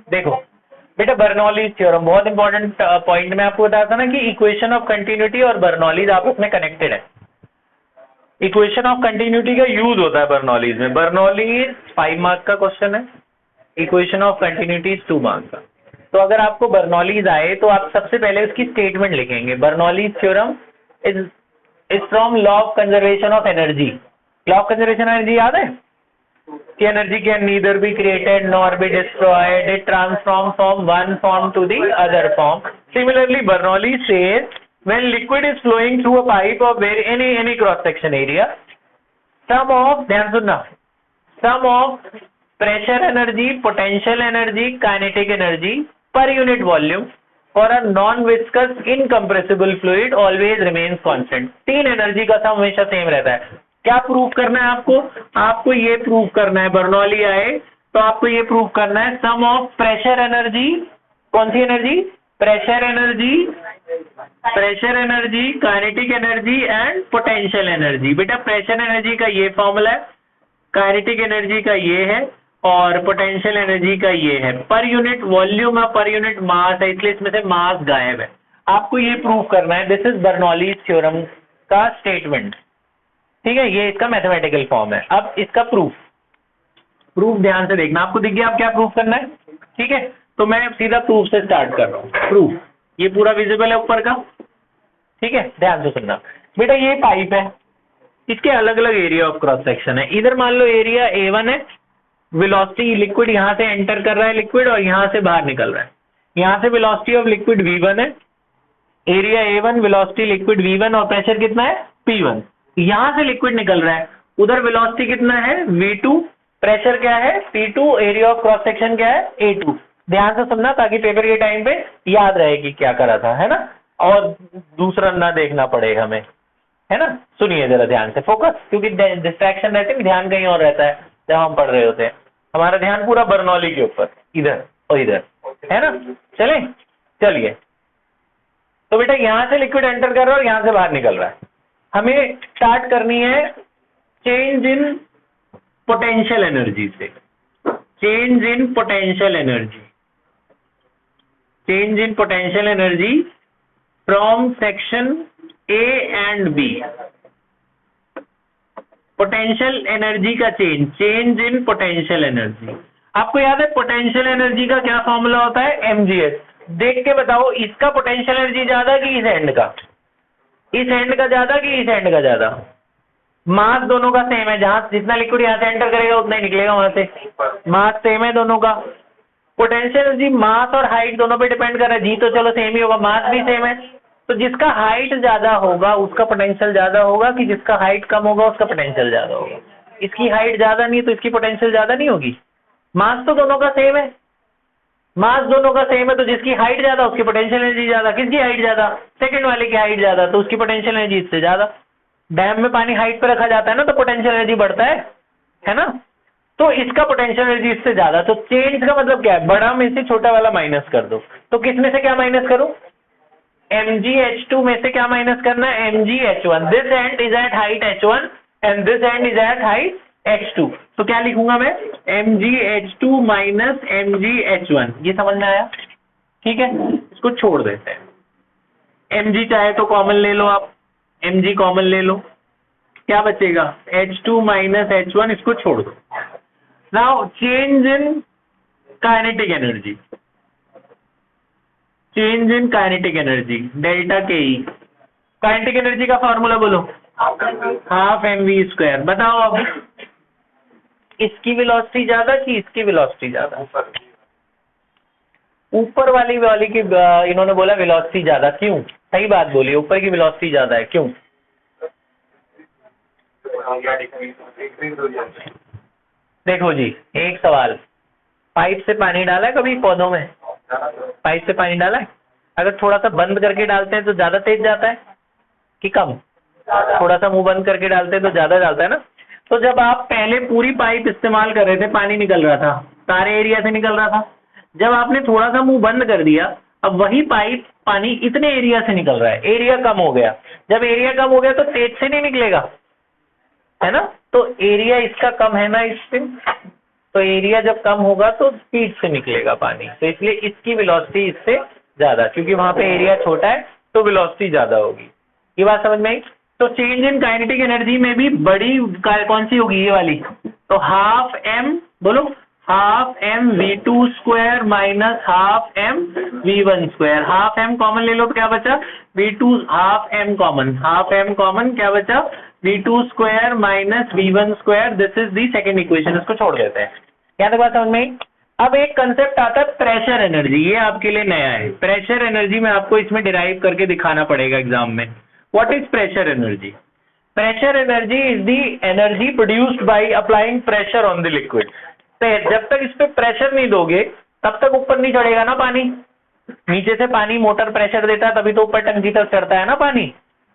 देखो बेटा, Bernoulli's theorem बहुत इंपॉर्टेंट पॉइंट में आपको बताया था ना कि इक्वेशन ऑफ कंटिन्यूटी और बर्नौलीज आपस में कनेक्टेड है। इक्वेशन ऑफ कंटिन्यूटी का यूज होता है बर्नौलीज में। बर्नौलीज 5 मार्क्स का क्वेश्चन है, इक्वेशन ऑफ कंटिन्यूटी 2 मार्क्स का। तो अगर आपको बर्नौलीज आए तो आप सबसे पहले उसकी स्टेटमेंट लिखेंगे। Bernoulli's theorem is from law of conservation of energy. Law of conservation energy याद है कि energy can neither be created nor be destroyed, it transform from one form to the other form. Similarly Bernoulli says when liquid is flowing through a pipe of any cross section area, sum of, ध्यान सुनना, sum of pressure energy, potential energy, kinetic energy per unit volume for a non-viscous incompressible fluid always remains constant। 3 energy का सम हमेशा same रहता है। क्या prove करना है आपको? आपको ये प्रूव करना है, बर्नौली आए तो आपको ये प्रूव करना है सम ऑफ प्रेशर एनर्जी, कौन सी energy? Pressure energy, kinetic energy and potential energy. बेटा प्रेशर एनर्जी का ये फॉर्मूला है, काइनेटिक एनर्जी का ये है और पोटेंशियल एनर्जी का ये है। पर यूनिट वॉल्यूम और पर यूनिट मास है, इसलिए इसमें से मास गायब है। आपको ये प्रूव करना है। दिस इज बर्नौलीज थ्योरम का स्टेटमेंट, ठीक है, ये इसका मैथमेटिकल फॉर्म है। अब इसका प्रूफ ध्यान से देखना, आपको दिख गया आप क्या प्रूफ करना है, ठीक है। तो मैं सीधा प्रूफ से स्टार्ट कर रहा हूँ। प्रूफ ये पूरा विजिबल है ऊपर का, ठीक है, ध्यान से सुनना। बेटा ये पाइप है, इसके अलग अलग एरिया ऑफ क्रॉस सेक्शन है। इधर मान लो एरिया A1 है, वेलोसिटी लिक्विड यहां से एंटर कर रहा है लिक्विड और यहां से बाहर निकल रहा है। यहां से वेलोसिटी ऑफ लिक्विड V1 है, area A1, velocity liquid V1 और प्रेशर कितना है P1। यहां से लिक्विड निकल रहा है, उधर वेलोसिटी कितना है V2, प्रेशर क्या है P2, area of cross section क्या है A2। ध्यान से सुनना ताकि पेपर के टाइम पे याद रहे कि क्या करा था, है ना, और दूसरा ना देखना पड़े हमें, है ना। सुनिए जरा ध्यान से, फोकस, क्योंकि डिस्ट्रैक्शन रहती है, ध्यान कहीं और रहता है जब हम पढ़ रहे होते हैं। हमारा ध्यान पूरा बर्नौली के ऊपर, इधर और इधर, है ना। चलिए तो बेटा यहां से लिक्विड एंटर कर रहा है और यहां से बाहर निकल रहा है। हमें स्टार्ट करनी है चेंज इन पोटेंशियल एनर्जी से। Change in potential energy from section A and B। Potential energy का चेंज इन पोटेंशियल एनर्जी। आपको याद है पोटेंशियल एनर्जी का क्या फॉर्मूला होता है? mgh। देख के बताओ इसका पोटेंशियल एनर्जी ज्यादा कि इस एंड का? इस एंड का ज्यादा कि इस एंड का ज्यादा? मास दोनों का सेम है, जहां जितना लिक्विड यहां से एंटर करेगा उतना ही निकलेगा वहां से। मास सेम है दोनों का। पोटेंशियल एनर्जी मास और हाइट दोनों पे डिपेंड कर रहा है जी, तो चलो सेम ही होगा, मास भी सेम है। तो जिसका हाइट ज्यादा होगा उसका पोटेंशियल ज्यादा होगा कि जिसका हाइट कम होगा उसका पोटेंशियल ज्यादा होगा? इसकी हाइट ज्यादा नहीं है तो इसकी पोटेंशियल ज्यादा नहीं होगी। मास तो दोनों का सेम है, तो जिसकी हाइट ज्यादा उसकी पोटेंशियल एनर्जी ज्यादा। किसकी हाइट ज्यादा? सेकंड वाले की हाइट ज्यादा, तो उसकी पोटेंशियल एनर्जी इससे ज्यादा। डैम में पानी हाइट पे रखा जाता है ना, तो पोटेंशियल एनर्जी बढ़ता है ना। तो इसका पोटेंशियल एनर्जी इससे ज्यादा। तो चेंज का मतलब क्या है? बड़ा में से छोटा वाला माइनस कर दो। तो किस में से क्या माइनस करूं? mgh2 में से क्या माइनस करना है? mgh1। This end is at height h1 and this end is at height h2। तो क्या लिखूंगा मैं? mgh2 minus mgh1। ये समझ में आया? ठीक है, इसको छोड़ देते हैं। mg चाहे तो कॉमन ले लो आप, mg कॉमन ले लो, क्या बचेगा? h2 माइनस h1, इसको छोड़ दो। Now change in kinetic energy. Delta के ई। काइनेटिक एनर्जी का फॉर्मूला बोलो, हाफ mv²। बताओ अब इसकी वेलोसिटी ज्यादा कि इसकी वेलोसिटी ज्यादा? ऊपर वाली की इन्होंने बोला वेलोसिटी ज्यादा। क्यों? सही बात बोली, ऊपर की वेलोसिटी ज्यादा है। क्यों? देखो जी, एक सवाल, पाइप से पानी डाला है कभी पौधों में? पाइप से पानी डाला है? अगर थोड़ा सा बंद करके डालते हैं तो ज्यादा तेज जाता है कि कम? थोड़ा सा मुंह बंद करके डालते हैं तो ज्यादा डालता है ना। तो जब आप पहले पूरी पाइप इस्तेमाल कर रहे थे, पानी निकल रहा था, सारे एरिया से निकल रहा था। जब आपने थोड़ा सा मुंह बंद कर दिया, अब वही पाइप पानी इतने एरिया से निकल रहा है, एरिया कम हो गया। जब एरिया कम हो गया तो तेज से नहीं निकलेगा, है ना। तो एरिया इसका कम है ना इससे, तो एरिया जब कम होगा तो स्पीड से निकलेगा पानी, तो इसलिए इसकी वेलोसिटी इससे ज्यादा, क्योंकि वहां पे एरिया छोटा है तो वेलोसिटी ज्यादा होगी। ये बात समझ में आई? तो चेंज इन काइनेटिक एनर्जी में भी बड़ी कौन सी होगी? ये वाली। तो हाफ एम, बोलो half m v two square minus half m v one square. Half m common ले लो तो क्या बचा? V two, half m common, क्या बचा? V two square minus v one square. This is the second equation, इसको छोड़ देते हैं। क्या तक बात समझ में आई? अब एक कंसेप्ट आता है प्रेशर एनर्जी, ये आपके लिए नया है। प्रेशर एनर्जी में आपको इसमें डिराइव करके दिखाना पड़ेगा एग्जाम में। What is pressure energy? Pressure energy is the energy produced by applying pressure on the liquid. जब तक इस पे प्रेशर नहीं दोगे तब तक ऊपर नहीं चढ़ेगा ना पानी। नीचे से पानी मोटर प्रेशर देता है तभी तो ऊपर टंकी तक चढ़ता है ना पानी।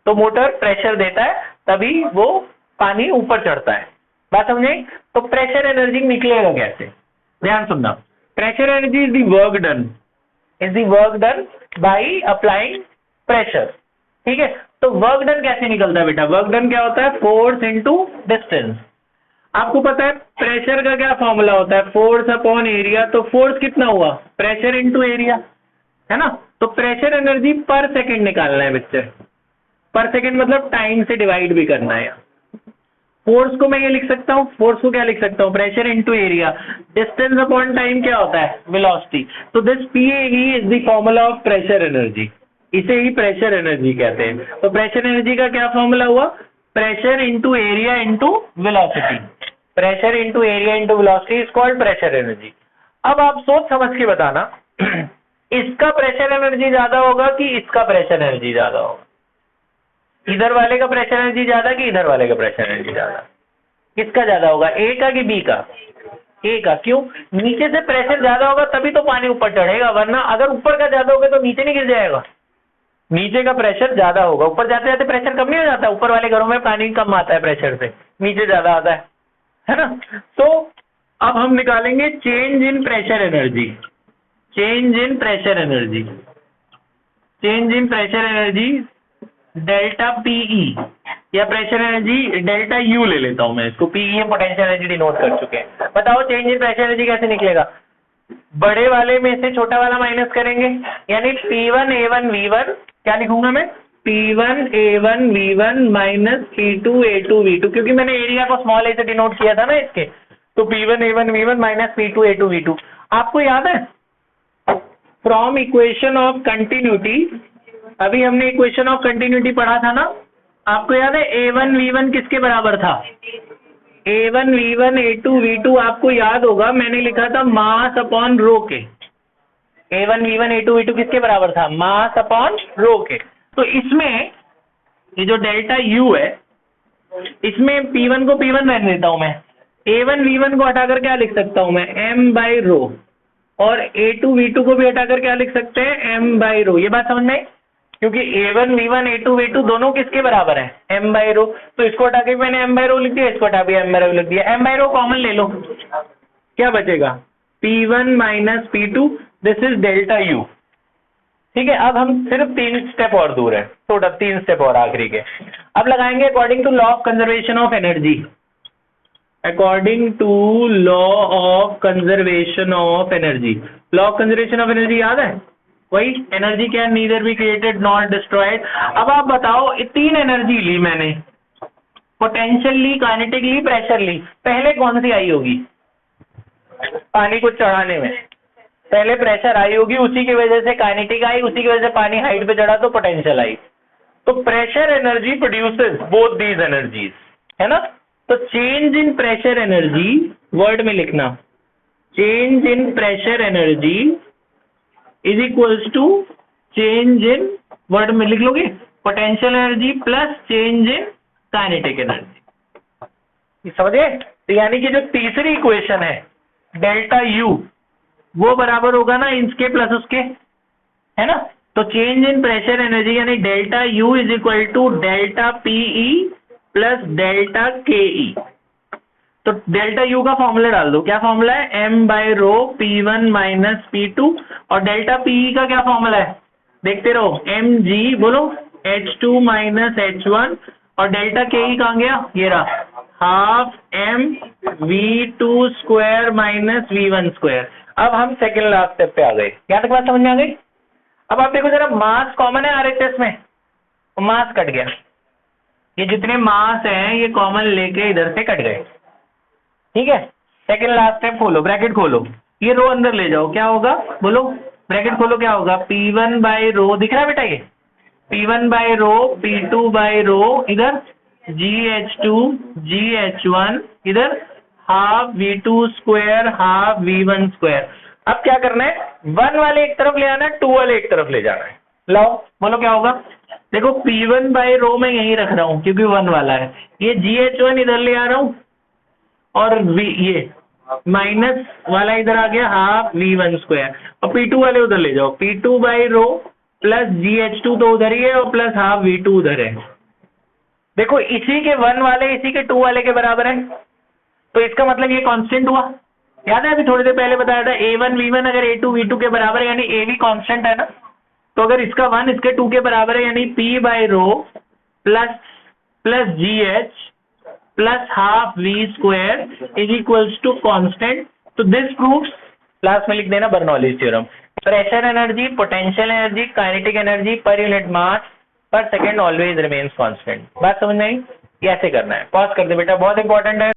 तो मोटर प्रेशर देता है तभी वो पानी ऊपर चढ़ता है। बात समझे? तो प्रेशर एनर्जी निकलेगा कैसे? ध्यान सुनना। Pressure energy is the work done by applying pressure. ठीक है, तो वर्क डन कैसे निकलता है बेटा? वर्क डन क्या होता है? Force into distance. आपको पता है प्रेशर का क्या फॉर्मूला होता है? Force upon area. तो फोर्स कितना हुआ? प्रेशर इनटू एरिया, है ना? तो प्रेशर एनर्जी पर सेकंड निकालना है बच्चे। पर सेकंड मतलब टाइम से डिवाइड भी करना है। फोर्स को मैं ये लिख सकता हूँ, फोर्स को क्या लिख सकता हूँ? Pressure into area. Distance upon time क्या होता है? वेलोसिटी। तो this PAV is the formula of pressure energy. इसे ही प्रेशर एनर्जी कहते हैं। तो प्रेशर एनर्जी का क्या फॉर्मूला हुआ? Pressure into area into velocity. Pressure into area into velocity is called pressure energy. अब आप सोच समझ के बताना इसका प्रेशर एनर्जी ज्यादा होगा कि इसका प्रेशर एनर्जी ज्यादा होगा? इधर वाले का प्रेशर एनर्जी ज्यादा कि इधर वाले का प्रेशर एनर्जी ज्यादा? किसका ज्यादा होगा? ए का कि बी का? ए का। क्यों? नीचे से प्रेशर ज्यादा होगा तभी तो पानी ऊपर चढ़ेगा, वरना अगर ऊपर का ज्यादा होगा तो नीचे नहीं गिर जाएगा। नीचे का प्रेशर ज्यादा होगा, ऊपर जाते जाते प्रेशर कम नहीं हो जाता? ऊपर वाले घरों में पानी कम आता है प्रेशर से, नीचे ज्यादा आता है ना? तो अब हम निकालेंगे change in pressure energy. Change in pressure energy, change in pressure energy delta PE, या प्रेशर एनर्जी डेल्टा U ले लेता हूं मैं इसको। PE हम पोटेंशियल एनर्जी डिनोट कर चुके हैं। बताओ चेंज इन प्रेशर एनर्जी कैसे निकलेगा? बड़े वाले में से छोटा वाला माइनस करेंगे, यानी P1 A1 V1। क्या लिखूंगा मैं? P1 A1 V1 minus P2 A2 V2, क्योंकि मैंने एरिया को स्मॉल a से डिनोट किया था ना इसके। तो P1 A1 V1 minus P2 A2 V2। आपको याद है फ्रॉम इक्वेशन ऑफ कंटिन्यूटी, अभी हमने इक्वेशन ऑफ कंटिन्यूटी पढ़ा था ना? आपको याद है A1 V1 किसके बराबर था? A1 V1 A2 V2। आपको याद होगा मैंने लिखा था मास अपॉन रो के। A1 V1 A2 V2 किसके बराबर था? मास अपॉन रो के। तो इसमें ये जो डेल्टा U है, इसमें P1 को P1 रहने देता हूं मैं। A1 V1 को हटाकर क्या लिख सकता हूं मैं? M बाई रो। और A2 V2 को भी हटाकर क्या लिख सकते हैं? M बाई रो। ये बात समझ में आई? क्योंकि A1 V1 A2 V2 दोनों किसके बराबर है? M बाई रो। तो इसको हटा के मैंने M बाई रो लिख दिया, इसको हटा के M बाई रो लिख दिया। M बाई रो कॉमन ले लो, क्या बचेगा? P1 minus P2। This is delta U। ठीक है, अब हम सिर्फ 3 स्टेप और दूर है, टोटल 3 स्टेप और आखिरी के। अब लगाएंगे according to law of conservation of energy. According to law of conservation of energy. Law of conservation of energy याद है? वही energy can neither be created not destroyed. अब आप बताओ 3 एनर्जी ली मैंने, पोटेंशियल ली, काइनेटिक ली, प्रेशर ली। पहले कौन सी आई होगी? पानी को चढ़ाने में पहले प्रेशर आई होगी, उसी की वजह से काइनेटिक आई, उसी की वजह से पानी हाइट पे चढ़ा तो पोटेंशियल आई। तो pressure energy produces both these energies, है ना? तो change in pressure energy word में लिखना, change in pressure energy is equals to change in, word में लिख लोगे, potential energy plus change in kinetic energy. समझे? तो यानी कि जो तीसरी इक्वेशन है डेल्टा U, वो बराबर होगा ना इसके प्लस उसके, है ना? तो चेंज इन प्रेशर एनर्जी यानी delta U is equal to delta PE plus delta KE। तो डेल्टा U का फॉर्मूला डाल दो। क्या फॉर्मूला है? M by rho P1 minus P2। और डेल्टा PE का क्या फॉर्मूला है? देखते रहो, mg, बोलो H2 माइनस H1। और डेल्टा KE कहाँ गया? ये रहा, half m v2 square minus v1 square. अब हम सेकेंड लास्ट स्टेप पे आ गए। यहाँ तक बात समझ में आ गई? अब आप देखो जरा, मास कॉमन है RHS में, तो मास कट गया, ये जितने मास हैं ये कॉमन लेके इधर से कट गए। ठीक है, सेकेंड लास्ट स्टेप खोलो, ब्रैकेट खोलो, ये रो अंदर ले जाओ, क्या होगा बोलो, ब्रैकेट खोलो, क्या होगा, P1 बाई रो, दिख रहा है बेटा ये, P1 by rho, P2 by rho, इधर GH2 GH1, इधर half V2 square half V1 square. अब क्या करना है, 1 वाले एक तरफ ले आना है, 2 वाले एक तरफ ले जाना है। लाओ बोलो क्या होगा। देखो P1 बाई रो मैं यहीं रख रहा हूं क्योंकि 1 वाला है, ये GH1 इधर ले आ रहा हूं, और ये माइनस वाला इधर आ गया हाफ V1 स्क्वायर, और P2 वाले उधर ले जाओ, P2 by rho plus GH2 तो उधर ही है और प्लस हाफ V2 उधर है। देखो इसी के 1 वाले इसी के 2 वाले के बराबर है, तो इसका मतलब ये कांस्टेंट हुआ। याद है अभी थोड़ी देर पहले बताया था A1 V1 अगर A2 V2 के बराबर है यानी A भी कांस्टेंट है ना, तो अगर इसका 1 इसके 2 के बराबर है यानी P by rho plus GH प्लस half V square is equals to constant. तो दिस प्रूव्स, क्लास में लिख देना Bernoulli's theorem, pressure energy, potential energy, kinetic energy per unit mass per second always remains constant. बात समझ में आई? कैसे करना है, पॉज कर दे बेटा, बहुत इंपॉर्टेंट है।